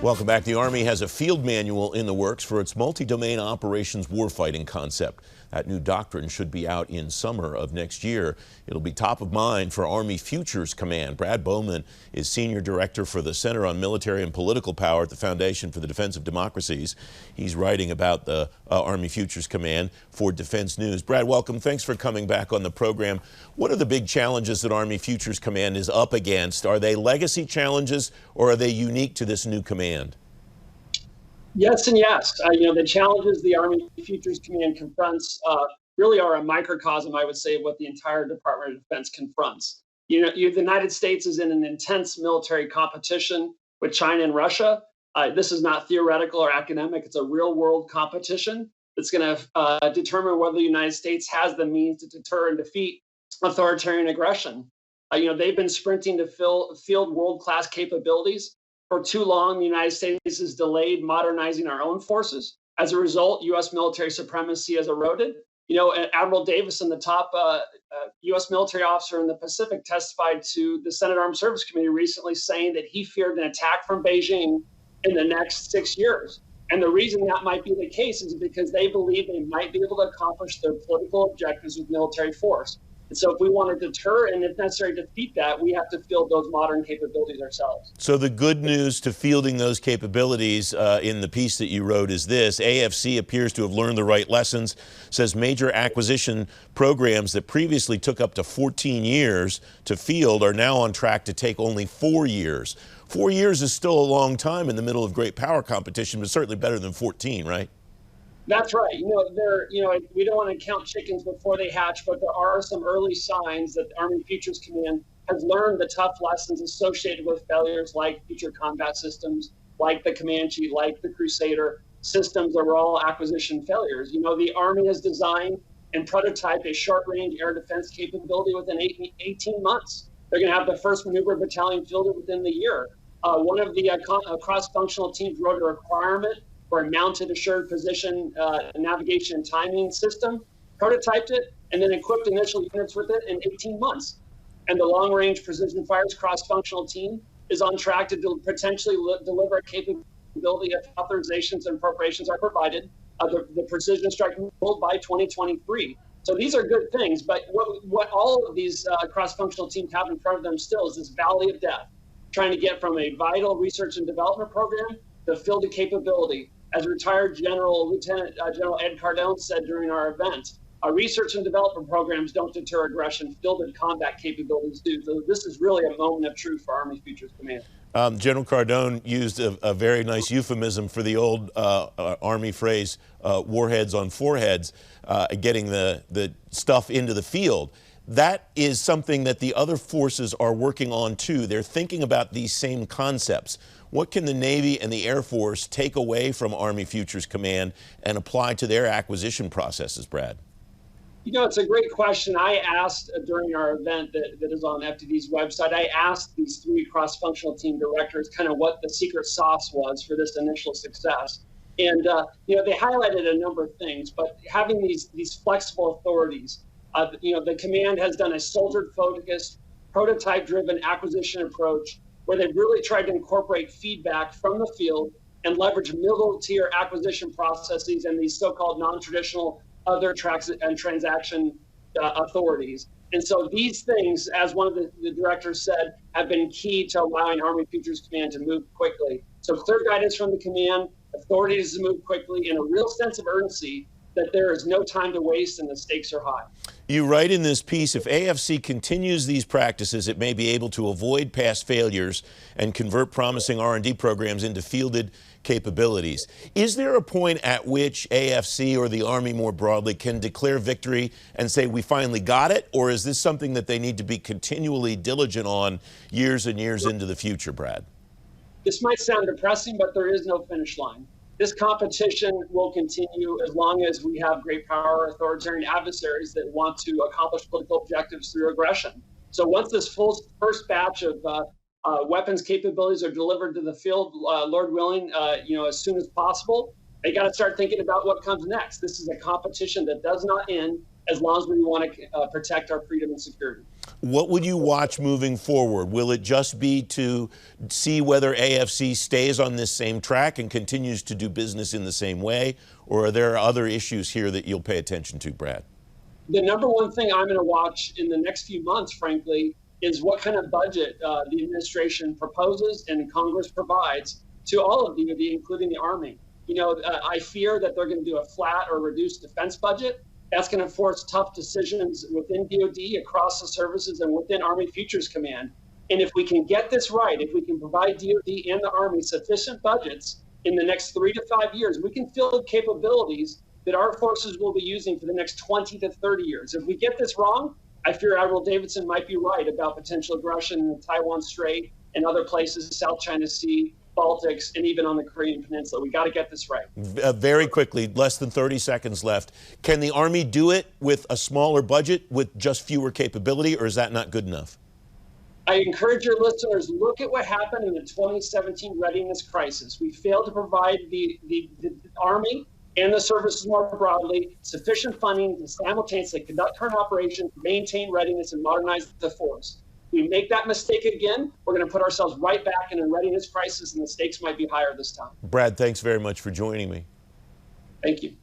Welcome back. The Army has a field manual in the works for its multi-domain operations warfighting concept. That new doctrine should be out in summer of next year. It'll be top of mind for Army Futures Command. Brad Bowman is Senior Director for the Center on Military and Political Power at the Foundation for the Defense of Democracies. He's writing about the Army Futures Command for Defense News. Brad, welcome. Thanks for coming back on the program. What are the big challenges that Army Futures Command is up against? Are they legacy challenges or are they unique to this new command? Yes and yes. The challenges the Army Futures Command confronts really are a microcosm, I would say, of what the entire Department of Defense confronts. The United States is in an intense military competition with China and Russia. This is not theoretical or academic. It's a real-world competition that's going to determine whether the United States has the means to deter and defeat authoritarian aggression. They've been sprinting to field world-class capabilities. For too long, the United States has delayed modernizing our own forces. As a result, U.S. military supremacy has eroded. Admiral Davison, the top U.S. military officer in the Pacific, testified to the Senate Armed Services Committee recently saying that he feared an attack from Beijing in the next 6 years. And the reason that might be the case is because they believe they might be able to accomplish their political objectives with military force. And so if we want to deter and, if necessary, defeat that, we have to field those modern capabilities ourselves. So the good news to fielding those capabilities in the piece that you wrote is this: AFC appears to have learned the right lessons, says major acquisition programs that previously took up to 14 years to field are now on track to take only 4 years. 4 years is still a long time in the middle of great power competition, but certainly better than 14, right? That's right. We don't want to count chickens before they hatch, but there are some early signs that the Army Futures Command has learned the tough lessons associated with failures like future combat systems, like the Comanche, like the Crusader systems that were all acquisition failures. The Army has designed and prototyped a short-range air defense capability within 18 months. They're going to have the first maneuver battalion fielded within the year. One of the cross-functional teams wrote a requirement for a mounted assured position navigation and timing system, prototyped it, and then equipped initial units with it in 18 months. And the long-range precision fires cross-functional team is on track to potentially deliver a capability if authorizations and appropriations are provided, the precision strike missile by 2023. So these are good things, but what all of these cross-functional teams have in front of them still is this valley of death, trying to get from a vital research and development program to fielded capability. As retired Lieutenant General Ed Cardone said during our event, our research and development programs don't deter aggression, fielded combat capabilities do. So this is really a moment of truth for Army Futures Command. General Cardone used a very nice euphemism for the old Army phrase, warheads on foreheads, getting the stuff into the field. That is something that the other forces are working on too. They're thinking about these same concepts. What can the Navy and the Air Force take away from Army Futures Command and apply to their acquisition processes, Brad? It's a great question. I asked during our event that is on FDD's website, I asked these three cross-functional team directors kind of what the secret sauce was for this initial success. And, they highlighted a number of things, but having these flexible authorities, the command has done a soldier-focused, prototype-driven acquisition approach where they've really tried to incorporate feedback from the field and leverage middle-tier acquisition processes and these so-called non-traditional other transaction authorities. And so these things, as one of the directors said, have been key to allowing Army Futures Command to move quickly. So clear guidance from the command, authorities to move quickly, and a real sense of urgency that there is no time to waste and the stakes are high. You write in this piece, if AFC continues these practices, it may be able to avoid past failures and convert promising R&D programs into fielded capabilities. Is there a point at which AFC or the Army more broadly can declare victory and say, we finally got it? Or is this something that they need to be continually diligent on years and years into the future, Brad? This might sound depressing, but there is no finish line. This competition will continue as long as we have great power authoritarian adversaries that want to accomplish political objectives through aggression. So once this first batch of weapons capabilities are delivered to the field, Lord willing, as soon as possible, they got to start thinking about what comes next. This is a competition that does not end. as long as we want to protect our freedom and security. What would you watch moving forward? Will it just be to see whether AFC stays on this same track and continues to do business in the same way, or are there other issues here that you'll pay attention to, Brad? The number one thing I'm going to watch in the next few months, frankly, is what kind of budget the administration proposes and Congress provides to all of DoD, including the Army. You know, I fear that they're going to do a flat or reduced defense budget. That's going to force tough decisions within DoD, across the services, and within Army Futures Command. And if we can get this right, if we can provide DoD and the Army sufficient budgets in the next 3 to 5 years, we can field capabilities that our forces will be using for the next 20 to 30 years. If we get this wrong, I fear Admiral Davidson might be right about potential aggression in the Taiwan Strait and other places, South China Sea, Baltics, and even on the Korean Peninsula. We got to get this right. Very quickly, less than 30 seconds left. Can the Army do it with a smaller budget, with just fewer capability, or is that not good enough? I encourage your listeners, look at what happened in the 2017 readiness crisis. We failed to provide the Army and the services more broadly sufficient funding to simultaneously conduct current operations, maintain readiness, and modernize the force. If we make that mistake again, we're going to put ourselves right back in a readiness crisis, and the stakes might be higher this time. Brad, thanks very much for joining me. Thank you.